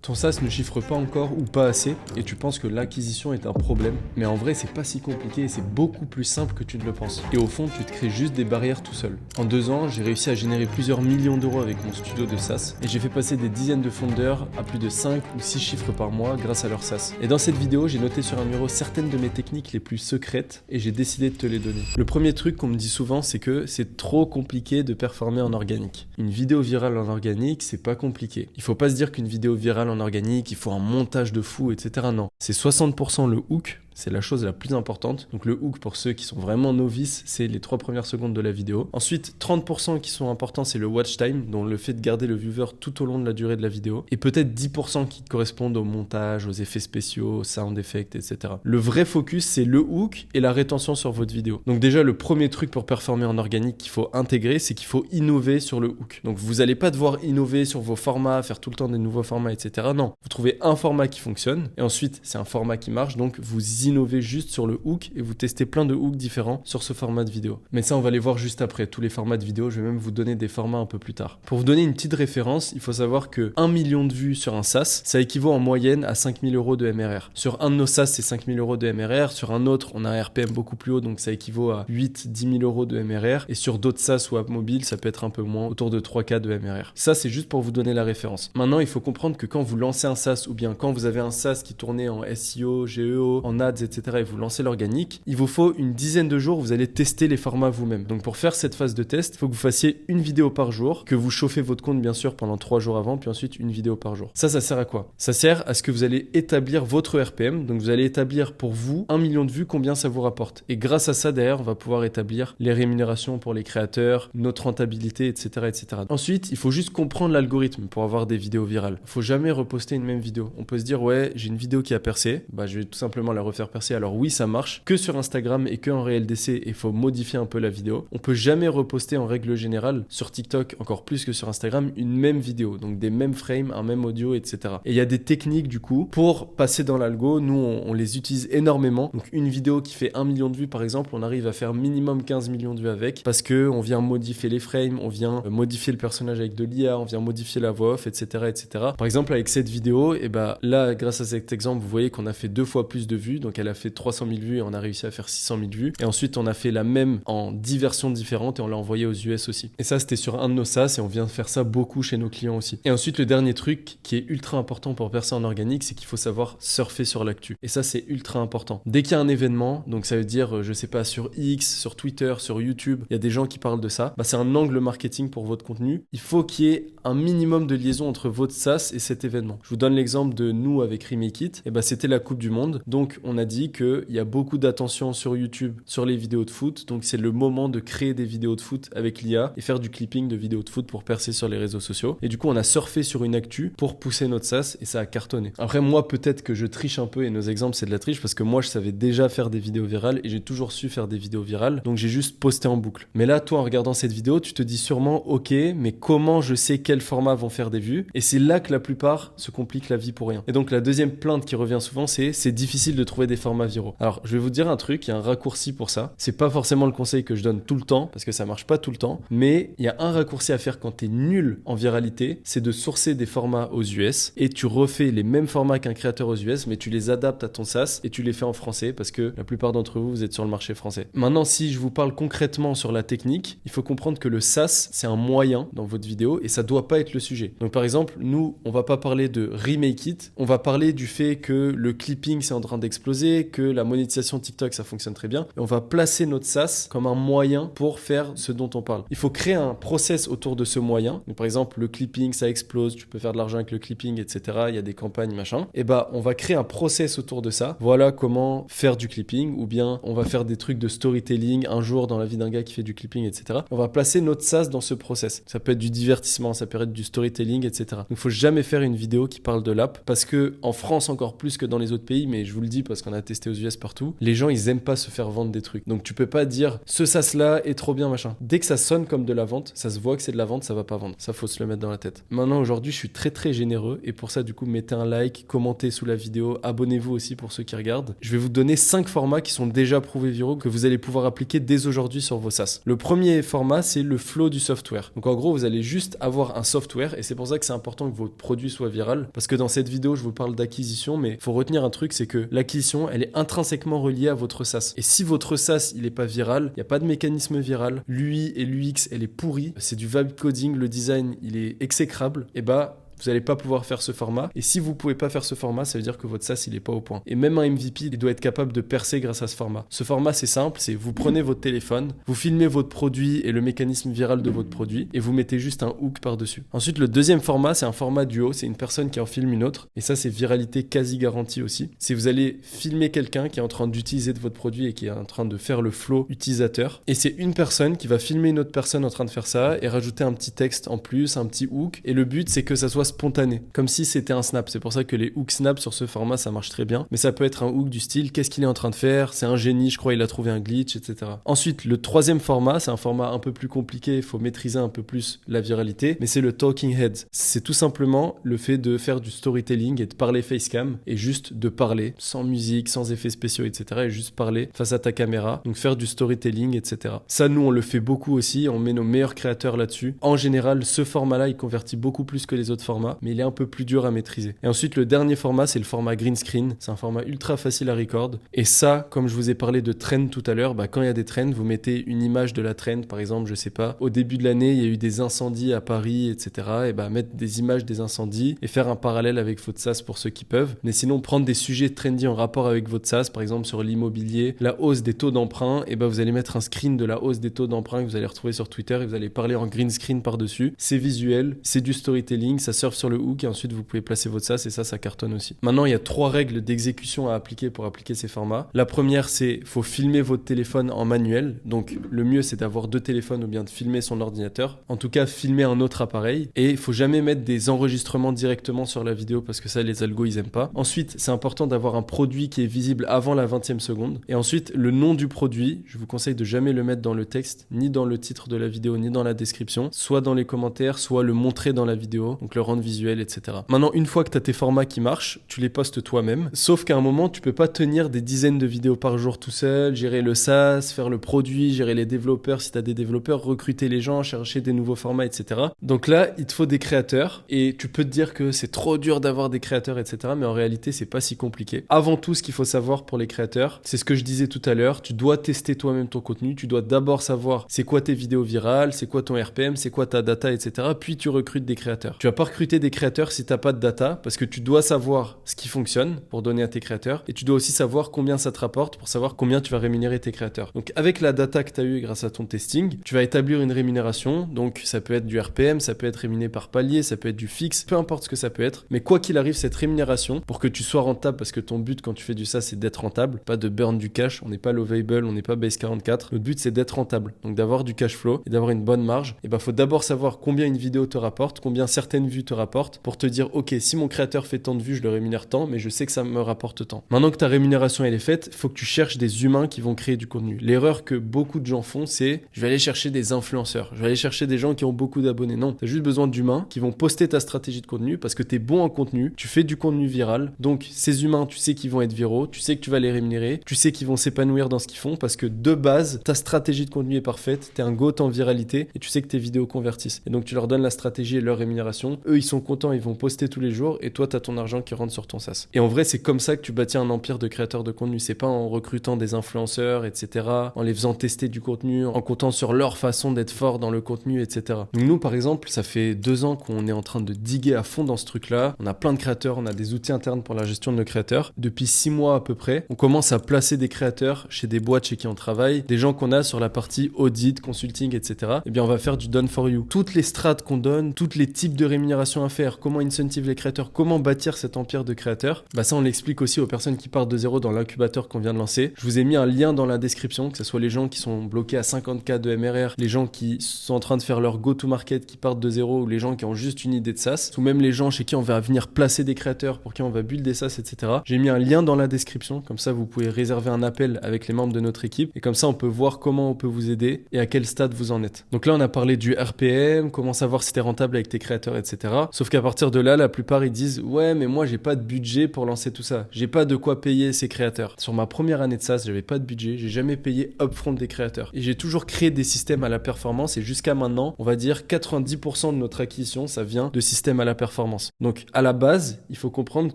Ton SaaS ne chiffre pas encore ou pas assez et tu penses que l'acquisition est un problème, mais en vrai c'est pas si compliqué et c'est beaucoup plus simple que tu ne le penses. Et au fond tu te crées juste des barrières tout seul. En 2 ans j'ai réussi à générer plusieurs millions d'euros avec mon studio de SaaS et j'ai fait passer des dizaines de fondeurs à plus de 5 ou 6 chiffres par mois grâce à leur SaaS. Et dans cette vidéo j'ai noté sur un numéro certaines de mes techniques les plus secrètes et j'ai décidé de te les donner. Le premier truc qu'on me dit souvent c'est que c'est trop compliqué de performer en organique. Une vidéo virale en organique c'est pas compliqué. Il faut pas se dire qu'une vidéo virale en organique, il faut un montage de fou, etc. Non, c'est 60% le hook, c'est la chose la plus importante. Donc le hook, pour ceux qui sont vraiment novices, c'est les 3 premières secondes de la vidéo. Ensuite, 30% qui sont importants, c'est le watch time, donc le fait de garder le viewer tout au long de la durée de la vidéo. Et peut-être 10% qui correspondent au montage, aux effets spéciaux, aux sound effects, etc. Le vrai focus, c'est le hook et la rétention sur votre vidéo. Donc déjà, le premier truc pour performer en organique qu'il faut intégrer, c'est qu'il faut innover sur le hook. Donc vous n'allez pas devoir innover sur vos formats, faire tout le temps des nouveaux formats, etc. Non, vous trouvez un format qui fonctionne et ensuite, c'est un format qui marche, donc vous innover juste sur le hook et vous testez plein de hooks différents sur ce format de vidéo. Mais ça, on va les voir juste après. Tous les formats de vidéo, je vais même vous donner des formats un peu plus tard. Pour vous donner une petite référence, il faut savoir que 1 million de vues sur un SaaS, ça équivaut en moyenne à 5 000 euros de MRR. Sur un de nos SaaS, c'est 5 000 euros de MRR. Sur un autre, on a un RPM beaucoup plus haut, donc ça équivaut à 8-10 000 euros de MRR. Et sur d'autres SaaS ou app mobile, ça peut être un peu moins, autour de 3K de MRR. Ça, c'est juste pour vous donner la référence. Maintenant, il faut comprendre que quand vous lancez un SaaS ou bien quand vous avez un SaaS qui tournait en SEO, GEO, en ads, etc. et vous lancez l'organique, il vous faut une dizaine de jours où vous allez tester les formats vous-même. Donc pour faire cette phase de test, il faut que vous fassiez une vidéo par jour, que vous chauffez votre compte bien sûr pendant 3 jours avant, puis ensuite une vidéo par jour. Ça sert à quoi? Ça sert à ce que vous allez établir votre RPM, donc vous allez établir pour vous 1 million de vues, combien ça vous rapporte. Et grâce à ça, derrière, on va pouvoir établir les rémunérations pour les créateurs, notre rentabilité, etc., etc. Ensuite, il faut juste comprendre l'algorithme pour avoir des vidéos virales. Il faut jamais reposter une même vidéo. On peut se dire, ouais, j'ai une vidéo qui a percé, je vais tout simplement la refaire percer. Alors oui, ça marche que sur Instagram et que en réel d'essai et il faut modifier un peu la vidéo. On peut jamais reposter en règle générale sur TikTok, encore plus que sur Instagram, une même vidéo, donc des mêmes frames, un même audio, etc. Et il y a des techniques du coup pour passer dans l'algo. Nous, on les utilise énormément. Donc une vidéo qui fait 1 million de vues par exemple, on arrive à faire minimum 15 millions de vues avec parce que on vient modifier les frames, on vient modifier le personnage avec de l'IA, on vient modifier la voix off, etc., etc. Par exemple avec cette vidéo, et là, grâce à cet exemple, vous voyez qu'on a fait 2 fois plus de vues, donc elle a fait 300 000 vues et on a réussi à faire 600 000 vues. Et ensuite, on a fait la même en 10 versions différentes et on l'a envoyé aux US aussi. Et ça, c'était sur un de nos SaaS et on vient faire ça beaucoup chez nos clients aussi. Et ensuite, le dernier truc qui est ultra important pour percer en organique, c'est qu'il faut savoir surfer sur l'actu. Et ça, c'est ultra important. Dès qu'il y a un événement, donc ça veut dire, je sais pas, sur X, sur Twitter, sur YouTube, il y a des gens qui parlent de ça, c'est un angle marketing pour votre contenu. Il faut qu'il y ait un minimum de liaison entre votre SaaS et cet événement. Je vous donne l'exemple de nous avec Remake It. C'était la Coupe du Monde. Donc, on a dit qu'il y a beaucoup d'attention sur YouTube, sur les vidéos de foot. Donc, c'est le moment de créer des vidéos de foot avec l'IA et faire du clipping de vidéos de foot pour percer sur les réseaux sociaux. Et du coup, on a surfé sur une actu pour pousser notre SaaS et ça a cartonné. Après, moi, peut-être que je triche un peu et nos exemples, c'est de la triche parce que moi, je savais déjà faire des vidéos virales et j'ai toujours su faire des vidéos virales. Donc, j'ai juste posté en boucle. Mais là, toi, en regardant cette vidéo, tu te dis sûrement, ok, mais comment je sais quels formats vont faire des vues? Et c'est là que la plupart se compliquent la vie pour rien. Et donc, la deuxième plainte qui revient souvent, c'est difficile de trouver des formats viraux. Alors, je vais vous dire un truc, il y a un raccourci pour ça. C'est pas forcément le conseil que je donne tout le temps, parce que ça marche pas tout le temps, mais il y a un raccourci à faire quand t'es nul en viralité, c'est de sourcer des formats aux US et tu refais les mêmes formats qu'un créateur aux US, mais tu les adaptes à ton SaaS et tu les fais en français parce que la plupart d'entre vous, vous êtes sur le marché français. Maintenant, si je vous parle concrètement sur la technique, il faut comprendre que le SaaS, c'est un moyen dans votre vidéo et ça doit pas être le sujet. Donc, par exemple, nous, on va pas parler de Remake It, on va parler du fait que le clipping, c'est en train d'exploser, que la monétisation TikTok, ça fonctionne très bien. Et on va placer notre SaaS comme un moyen pour faire ce dont on parle. Il faut créer un process autour de ce moyen. Donc, par exemple, le clipping, ça explose, tu peux faire de l'argent avec le clipping, etc. Il y a des campagnes, machin. Et on va créer un process autour de ça. Voilà comment faire du clipping, ou bien on va faire des trucs de storytelling un jour dans la vie d'un gars qui fait du clipping, etc. On va placer notre SaaS dans ce process. Ça peut être du divertissement, ça peut être du storytelling, etc. Donc, il faut jamais faire une vidéo qui parle de l'app parce que en France encore plus que dans les autres pays, mais je vous le dis parce qu'on a testé aux US partout, les gens ils aiment pas se faire vendre des trucs. Donc tu peux pas dire ce SaaS là est trop bien machin. Dès que ça sonne comme de la vente, ça se voit que c'est de la vente, ça va pas vendre. Ça faut se le mettre dans la tête. Maintenant aujourd'hui je suis très très généreux et pour ça du coup mettez un like, commentez sous la vidéo, abonnez-vous aussi pour ceux qui regardent. Je vais vous donner 5 formats qui sont déjà prouvés viraux que vous allez pouvoir appliquer dès aujourd'hui sur vos SaaS. Le premier format c'est le flow du software. Donc en gros vous allez juste avoir un software et c'est pour ça que c'est important que votre produit soit viral parce que dans cette vidéo je vous parle d'acquisition mais il faut retenir un truc, c'est que l'acquisition elle est intrinsèquement reliée à votre SaaS. Et si votre SaaS il est pas viral, il n'y a pas de mécanisme viral, l'UI et l'UX elle est pourrie, c'est du vibe coding, le design il est exécrable, et bah vous n'allez pas pouvoir faire ce format. Et si vous ne pouvez pas faire ce format, ça veut dire que votre SaaS, il n'est pas au point. Et même un MVP, il doit être capable de percer grâce à ce format. Ce format, c'est simple, c'est vous prenez votre téléphone, vous filmez votre produit et le mécanisme viral de votre produit, et vous mettez juste un hook par-dessus. Ensuite, le deuxième format, c'est un format duo, c'est une personne qui en filme une autre. Et ça, c'est viralité quasi garantie aussi. C'est vous allez filmer quelqu'un qui est en train d'utiliser de votre produit et qui est en train de faire le flow utilisateur. Et c'est une personne qui va filmer une autre personne en train de faire ça et rajouter un petit texte en plus, un petit hook. Et le but, c'est que ça soit spontané, comme si c'était un snap. C'est pour ça que les hooks snap sur ce format ça marche très bien, mais ça peut être un hook du style qu'est-ce qu'il est en train de faire, c'est un génie, je crois il a trouvé un glitch, etc. Ensuite le troisième format, c'est un format un peu plus compliqué, il faut maîtriser un peu plus la viralité, mais c'est le talking heads. C'est tout simplement le fait de faire du storytelling et de parler facecam et juste de parler sans musique, sans effets spéciaux, etc. et juste parler face à ta caméra, donc faire du storytelling, etc. Ça nous on le fait beaucoup aussi, on met nos meilleurs créateurs là-dessus. En général ce format là il convertit beaucoup plus que les autres formats, mais il est un peu plus dur à maîtriser. Et ensuite, le dernier format, c'est le format green screen. C'est un format ultra facile à record. Et ça, comme je vous ai parlé de trend tout à l'heure, quand il y a des trends, vous mettez une image de la trend, par exemple, je sais pas, au début de l'année, il y a eu des incendies à Paris, etc. Et mettre des images des incendies et faire un parallèle avec votre SaaS pour ceux qui peuvent. Mais sinon, prendre des sujets trendy en rapport avec votre SaaS, par exemple sur l'immobilier, la hausse des taux d'emprunt, et vous allez mettre un screen de la hausse des taux d'emprunt que vous allez retrouver sur Twitter et vous allez parler en green screen par-dessus. C'est visuel, c'est du storytelling, ça surfe sur le hook et ensuite vous pouvez placer votre SaaS et ça cartonne aussi. Maintenant, il y a 3 règles d'exécution à appliquer pour appliquer ces formats. La première, c'est faut filmer votre téléphone en manuel. Donc, le mieux, c'est d'avoir 2 téléphones ou bien de filmer son ordinateur. En tout cas, filmer un autre appareil. Et il faut jamais mettre des enregistrements directement sur la vidéo parce que ça, les algos, ils aiment pas. Ensuite, c'est important d'avoir un produit qui est visible avant la 20e seconde. Et ensuite, le nom du produit, je vous conseille de jamais le mettre dans le texte, ni dans le titre de la vidéo, ni dans la description. Soit dans les commentaires, soit le montrer dans la vidéo. Donc, le rendre visuel, etc. Maintenant, une fois que tu as tes formats qui marchent, tu les postes toi-même. Sauf qu'à un moment, tu peux pas tenir des dizaines de vidéos par jour tout seul, gérer le SaaS, faire le produit, gérer les développeurs si tu as des développeurs, recruter les gens, chercher des nouveaux formats, etc. Donc là, il te faut des créateurs et tu peux te dire que c'est trop dur d'avoir des créateurs, etc. Mais en réalité, c'est pas si compliqué. Avant tout, ce qu'il faut savoir pour les créateurs, c'est ce que je disais tout à l'heure, tu dois tester toi-même ton contenu, tu dois d'abord savoir c'est quoi tes vidéos virales, c'est quoi ton RPM, c'est quoi ta data, etc. Puis tu recrutes des créateurs. Tu vas pas recruter des créateurs si t'as pas de data, parce que tu dois savoir ce qui fonctionne pour donner à tes créateurs et tu dois aussi savoir combien ça te rapporte pour savoir combien tu vas rémunérer tes créateurs. Donc avec la data que tu as eue grâce à ton testing, tu vas établir une rémunération. Donc ça peut être du RPM, ça peut être rémunéré par palier, ça peut être du fixe, peu importe ce que ça peut être. Mais quoi qu'il arrive, cette rémunération, pour que tu sois rentable, parce que ton but quand tu fais du SaaS, c'est d'être rentable, pas de burn du cash. On n'est pas Lovable, on n'est pas Base44. Notre but c'est d'être rentable, donc d'avoir du cash flow et d'avoir une bonne marge. Et faut d'abord savoir combien une vidéo te rapporte, combien certaines vues te rapportent pour te dire ok, si mon créateur fait tant de vues, je le rémunère tant, mais je sais que ça me rapporte tant. Maintenant que ta rémunération elle est faite, il faut que tu cherches des humains qui vont créer du contenu. L'erreur que beaucoup de gens font, c'est je vais aller chercher des influenceurs, je vais aller chercher des gens qui ont beaucoup d'abonnés. Non, tu as juste besoin d'humains qui vont poster ta stratégie de contenu parce que tu es bon en contenu, tu fais du contenu viral. Donc ces humains, tu sais qu'ils vont être viraux, tu sais que tu vas les rémunérer, tu sais qu'ils vont s'épanouir dans ce qu'ils font parce que de base, ta stratégie de contenu est parfaite, tu es un goat en viralité et tu sais que tes vidéos convertissent. Et donc tu leur donnes la stratégie et leur rémunération. Eux, ils sont contents, ils vont poster tous les jours et toi, tu as ton argent qui rentre sur ton SaaS. Et en vrai, c'est comme ça que tu bâtis un empire de créateurs de contenu. C'est pas en recrutant des influenceurs, etc., en les faisant tester du contenu, en comptant sur leur façon d'être fort dans le contenu, etc. Donc nous, par exemple, ça fait 2 ans qu'on est en train de diguer à fond dans ce truc-là. On a plein de créateurs, on a des outils internes pour la gestion de nos créateurs. Depuis 6 mois à peu près, on commence à placer des créateurs chez des boîtes chez qui on travaille, des gens qu'on a sur la partie audit, consulting, etc. Eh bien, on va faire du done for you. Toutes les strates qu'on donne, tous les types de rémunération migration à faire, comment incentive les créateurs, comment bâtir cet empire de créateurs, bah ça on l'explique aussi aux personnes qui partent de zéro dans l'incubateur qu'on vient de lancer. Je vous ai mis un lien dans la description, que ce soit les gens qui sont bloqués à 50K de MRR, les gens qui sont en train de faire leur go-to-market, qui partent de zéro, ou les gens qui ont juste une idée de SaaS, ou même les gens chez qui on va venir placer des créateurs, pour qui on va build des SaaS, etc. J'ai mis un lien dans la description, comme ça vous pouvez réserver un appel avec les membres de notre équipe, et comme ça on peut voir comment on peut vous aider et à quel stade vous en êtes. Donc là on a parlé du RPM, comment savoir si t'es rentable avec tes créateurs, etc. Sauf qu'à partir de là, la plupart ils disent ouais mais moi j'ai pas de budget pour lancer tout ça, j'ai pas de quoi payer ces créateurs. Sur ma première année de SaaS, j'avais pas de budget, j'ai jamais payé upfront des créateurs. Et j'ai toujours créé des systèmes à la performance et jusqu'à maintenant, on va dire 90% de notre acquisition, ça vient de systèmes à la performance. Donc à la base, il faut comprendre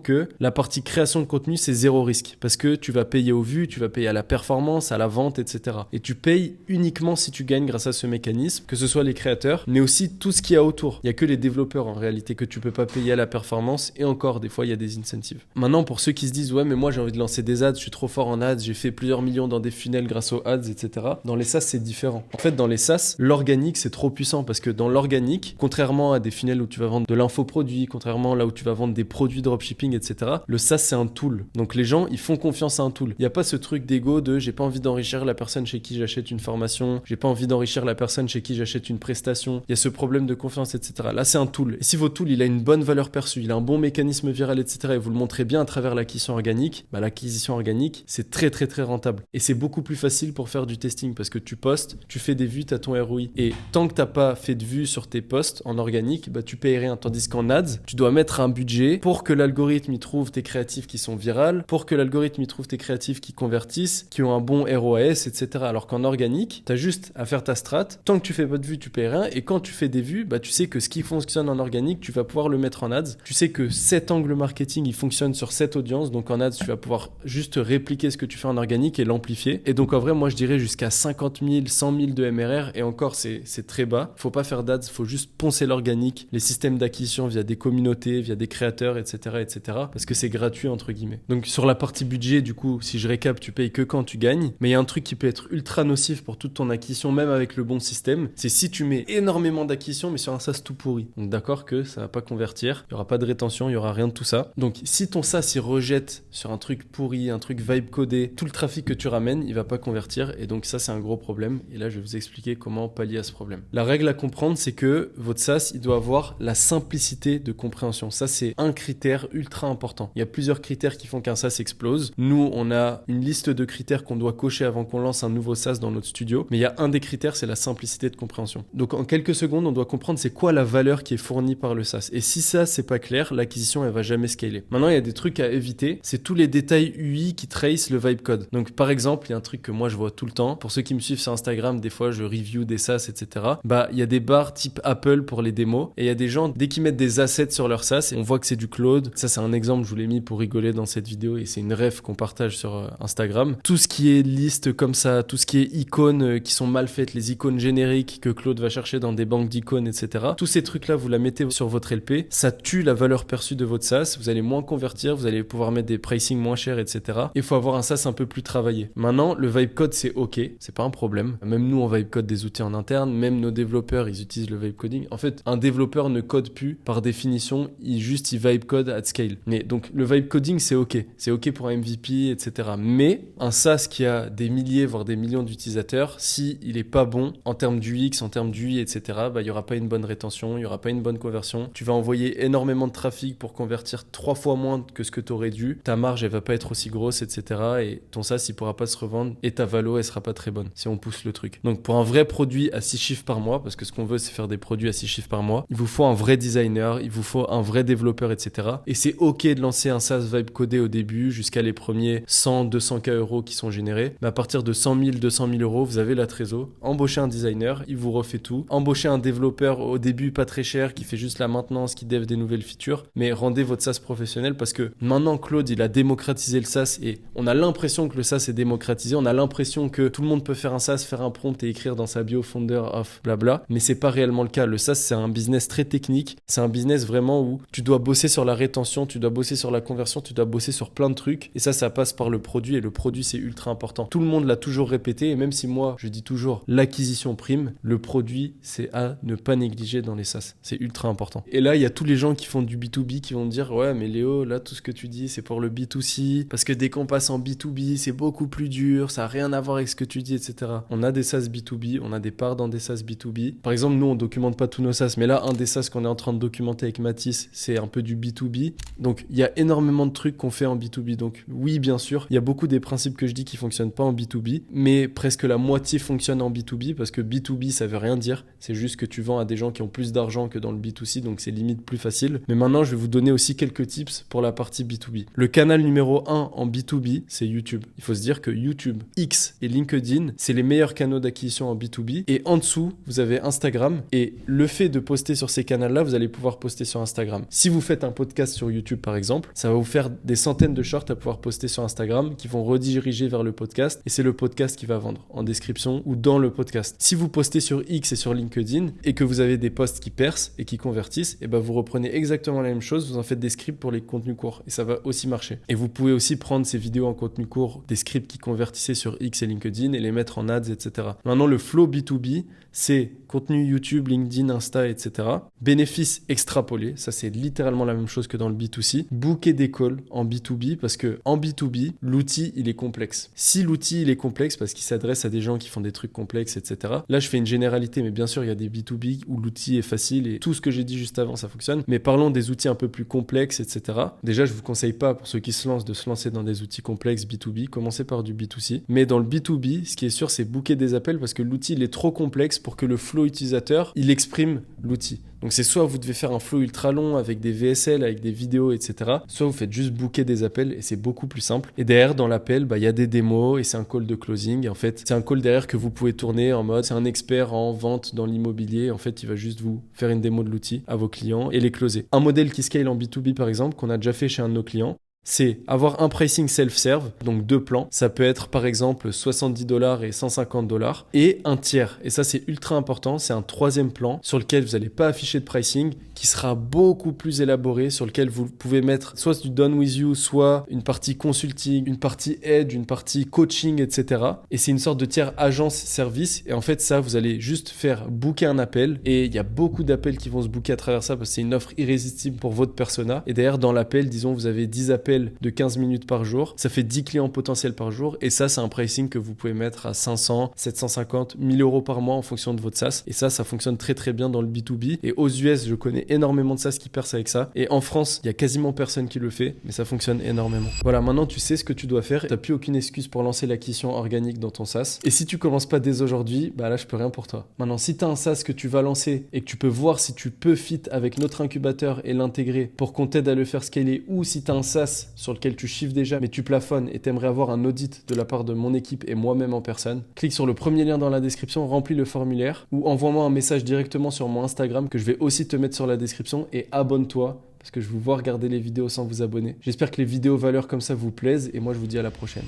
que la partie création de contenu, c'est zéro risque parce que tu vas payer aux vues, tu vas payer à la performance, à la vente, etc. Et tu payes uniquement si tu gagnes grâce à ce mécanisme, que ce soit les créateurs, mais aussi tout ce qu'il y a autour. Il n'y a que les développeurs en réalité que tu peux pas payer à la performance et encore, des fois, il y a des incentives. Maintenant, pour ceux qui se disent ouais, mais moi j'ai envie de lancer des ads, je suis trop fort en ads, j'ai fait plusieurs millions dans des funnels grâce aux ads, etc. Dans les SaaS, c'est différent. En fait, dans les SaaS, l'organique, c'est trop puissant parce que dans l'organique, contrairement à des funnels où tu vas vendre de l'infoproduit, contrairement là où tu vas vendre des produits dropshipping, etc., le SaaS, c'est un tool. Donc les gens, ils font confiance à un tool. Il n'y a pas ce truc d'ego de j'ai pas envie d'enrichir la personne chez qui j'achète une formation, j'ai pas envie d'enrichir la personne chez qui j'achète une prestation. Il y a ce problème de confiance, etc. Là, c'est un tool. Et si votre tool, il a une bonne valeur perçue, il a un bon mécanisme viral, etc., et vous le montrez bien à travers l'acquisition organique, bah, l'acquisition organique, c'est très, très, très rentable. Et c'est beaucoup plus facile pour faire du testing parce que tu postes, tu fais des vues, tu as ton ROI. Et tant que tu n'as pas fait de vues sur tes posts en organique, bah, tu payes rien. Tandis qu'en ads, tu dois mettre un budget pour que l'algorithme y trouve tes créatifs qui sont virales, pour que l'algorithme y trouve tes créatifs qui convertissent, qui ont un bon ROAS, etc. Alors qu'en organique, tu as juste à faire ta strat. Tant que tu fais pas de vues, tu payes rien. Et quand tu fais des vues, bah, tu sais que ce qui fonctionne en organique, tu vas pouvoir le mettre en ads. Tu sais que cet angle marketing, il fonctionne sur cette audience. Donc en ads, tu vas pouvoir juste répliquer ce que tu fais en organique et l'amplifier. Et donc en vrai, moi je dirais jusqu'à 50 000, 100 000 de MRR. Et encore, c'est très bas. Faut pas faire d'ads, faut juste poncer l'organique, les systèmes d'acquisition via des communautés, via des créateurs, etc., etc. Parce que c'est gratuit entre guillemets. Donc sur la partie budget, du coup, si je récap, tu payes que quand tu gagnes. Mais il y a un truc qui peut être ultra nocif pour toute ton acquisition, même avec le bon système. C'est si tu mets énormément d'acquisition, mais sur un SaaS tout pourri. Donc d'accord que ça va pas convertir, il y aura pas de rétention, il y aura rien de tout ça. Donc si ton SaaS il rejette sur un truc pourri, un truc vibe codé, tout le trafic que tu ramènes, il va pas convertir. Et donc ça c'est un gros problème. Et là je vais vous expliquer comment pallier à ce problème. La règle à comprendre, c'est que votre SaaS il doit avoir la simplicité de compréhension. Ça c'est un critère ultra important. Il y a plusieurs critères qui font qu'un SaaS explose. Nous on a une liste de critères qu'on doit cocher avant qu'on lance un nouveau SaaS dans notre studio. Mais il y a un des critères, c'est la simplicité de compréhension. Donc en quelques secondes, on doit comprendre c'est quoi la valeur qui est fournie par le SaaS. Et si ça c'est pas clair, l'acquisition elle va jamais scaler. Maintenant il y a des trucs à éviter, c'est tous les détails UI qui tracent le vibe code. Donc par exemple, il y a un truc que moi je vois tout le temps. Pour ceux qui me suivent sur Instagram, des fois je review des SaaS, etc. Bah il y a des barres type Apple pour les démos. Et il y a des gens, dès qu'ils mettent des assets sur leur SaaS, on voit que c'est du Claude. Ça c'est un exemple, je vous l'ai mis pour rigoler dans cette vidéo et c'est une ref qu'on partage sur Instagram. Tout ce qui est liste comme ça, tout ce qui est icônes qui sont mal faites, les icônes génériques que Claude va chercher dans des banques d'icônes, etc. Tous ces trucs-là, vous la mettez sur votre LP, ça tue la valeur perçue de votre SaaS, vous allez moins convertir, vous allez pouvoir mettre des pricing moins chers, etc. Il faut avoir un SaaS un peu plus travaillé. Maintenant, le vibe code, c'est OK, c'est pas un problème. Même nous, on vibe code des outils en interne, même nos développeurs, ils utilisent le vibe coding. En fait, un développeur ne code plus par définition, il vibe code at scale. Mais donc, le vibe coding, c'est OK. C'est OK pour un MVP, etc. Mais un SaaS qui a des milliers, voire des millions d'utilisateurs, si il est pas bon en termes d'UX, en termes d'UI, etc., bah, il y aura pas une bonne rétention, il y aura pas une bonne conversion. Tu vas envoyer énormément de trafic pour convertir 3 fois moins que ce que tu aurais dû. Ta marge, elle va pas être aussi grosse, etc. Et ton SaaS, il pourra pas se revendre et ta valo, elle sera pas très bonne si on pousse le truc. Donc, pour un vrai produit à 6 chiffres par mois, parce que ce qu'on veut, c'est faire des produits à 6 chiffres par mois, il vous faut un vrai designer, il vous faut un vrai développeur, etc. Et c'est OK de lancer un SaaS vibe codé au début jusqu'à les premiers 100, 200K euros qui sont générés. Mais à partir de 100 000, 200 000 euros, vous avez la trésor. Embauchez un designer, il vous refait tout. Embauchez un développeur au début pas très cher qui fait juste la maintenance, qui dev des nouvelles features. Mais rendez votre SaaS professionnel parce que maintenant Claude, il a démocratisé le SaaS et on a l'impression que le SaaS est démocratisé. On a l'impression que tout le monde peut faire un SaaS, faire un prompt et écrire dans sa bio founder of blabla. Mais c'est pas réellement le cas. Le SaaS, c'est un business très technique. C'est un business vraiment où tu dois bosser sur la rétention, tu dois bosser sur la conversion, tu dois bosser sur plein de trucs. Et ça passe par le produit et le produit, c'est ultra important. Tout le monde l'a toujours répété et même si moi, je dis toujours l'acquisition prime, le produit, c'est à ne pas négliger dans les SaaS. C'est ultra important. important. Et là, il y a tous les gens qui font du B2B qui vont dire ouais, mais Léo, là, tout ce que tu dis, c'est pour le B2C, parce que dès qu'on passe en B2B, c'est beaucoup plus dur, ça n'a rien à voir avec ce que tu dis, etc. On a des SaaS B2B, on a des parts dans des SaaS B2B. Par exemple, nous, on documente pas tous nos SaaS, mais là, un des SaaS qu'on est en train de documenter avec Mathis, c'est un peu du B2B. Donc, il y a énormément de trucs qu'on fait en B2B. Donc, oui, bien sûr, il y a beaucoup des principes que je dis qui fonctionnent pas en B2B, mais presque la moitié fonctionne en B2B, parce que B2B, ça veut rien dire. C'est juste que tu vends à des gens qui ont plus d'argent que dans le B2C, donc c'est limite plus facile. Mais maintenant, je vais vous donner aussi quelques tips pour la partie B2B. Le canal numéro 1 en B2B, c'est YouTube. Il faut se dire que YouTube, X et LinkedIn, c'est les meilleurs canaux d'acquisition en B2B. Et en dessous, vous avez Instagram. Et le fait de poster sur ces canaux-là, vous allez pouvoir poster sur Instagram. Si vous faites un podcast sur YouTube, par exemple, ça va vous faire des centaines de shorts à pouvoir poster sur Instagram qui vont rediriger vers le podcast. Et c'est le podcast qui va vendre en description ou dans le podcast. Si vous postez sur X et sur LinkedIn et que vous avez des posts qui percent et qui convertissent, et ben vous reprenez exactement la même chose, vous en faites des scripts pour les contenus courts et ça va aussi marcher. Et vous pouvez aussi prendre ces vidéos en contenu court, des scripts qui convertissaient sur X et LinkedIn et les mettre en ads, etc. Maintenant, le flow B2B, c'est contenu YouTube, LinkedIn, Insta, etc. Bénéfices extrapolés, ça c'est littéralement la même chose que dans le B2C. Booker des calls en B2B parce que en B2B, l'outil il est complexe. Si l'outil il est complexe parce qu'il s'adresse à des gens qui font des trucs complexes, etc. Là je fais une généralité, mais bien sûr il y a des B2B où l'outil est facile et tout ce que j'ai dit juste avant ça fonctionne. Mais parlons des outils un peu plus complexes, etc. Déjà je vous conseille pas pour ceux qui se lancent de se lancer dans des outils complexes B2B, commencez par du B2C. Mais dans le B2B, ce qui est sûr c'est booker des appels parce que l'outil il est trop complexe pour que le flow utilisateur il exprime l'outil. Donc c'est soit vous devez faire un flow ultra long avec des VSL, avec des vidéos, etc. Soit vous faites juste booker des appels et c'est beaucoup plus simple. Et derrière, dans l'appel, il y a des démos et c'est un call de closing. Et en fait, c'est un call derrière que vous pouvez tourner en mode c'est un expert en vente dans l'immobilier. En fait, il va juste vous faire une démo de l'outil à vos clients et les closer. Un modèle qui scale en B2B, par exemple, qu'on a déjà fait chez un de nos clients, c'est avoir un pricing self-serve, donc 2 plans. Ça peut être par exemple $70 et $150 et un tiers. Et ça, c'est ultra important. C'est un 3e plan sur lequel vous n'allez pas afficher de pricing, qui sera beaucoup plus élaboré, sur lequel vous pouvez mettre soit du done with you, soit une partie consulting, une partie edge, une partie coaching, etc. Et c'est une sorte de tiers agence-service. Et en fait, ça, vous allez juste faire booker un appel. Et il y a beaucoup d'appels qui vont se booker à travers ça parce que c'est une offre irrésistible pour votre persona. Et d'ailleurs, dans l'appel, disons, vous avez 10 appels de 15 minutes par jour, ça fait 10 clients potentiels par jour et ça c'est un pricing que vous pouvez mettre à 500, 750, 1000 euros par mois en fonction de votre SaaS et ça fonctionne très très bien dans le B2B et aux US je connais énormément de SaaS qui percent avec ça et en France il y a quasiment personne qui le fait mais ça fonctionne énormément. Voilà, maintenant tu sais ce que tu dois faire, t'as plus aucune excuse pour lancer l'acquisition organique dans ton SaaS et si tu commences pas dès aujourd'hui, bah là je peux rien pour toi. Maintenant si t'as un SaaS que tu vas lancer et que tu peux voir si tu peux fit avec notre incubateur et l'intégrer pour qu'on t'aide à le faire scaler ou si t'as un SaaS sur lequel tu chiffres déjà mais tu plafonnes et t'aimerais avoir un audit de la part de mon équipe et moi-même en personne, clique sur le premier lien dans la description, remplis le formulaire ou envoie-moi un message directement sur mon Instagram que je vais aussi te mettre sur la description et abonne-toi parce que je vous vois regarder les vidéos sans vous abonner. J'espère que les vidéos valeurs comme ça vous plaisent et moi je vous dis à la prochaine.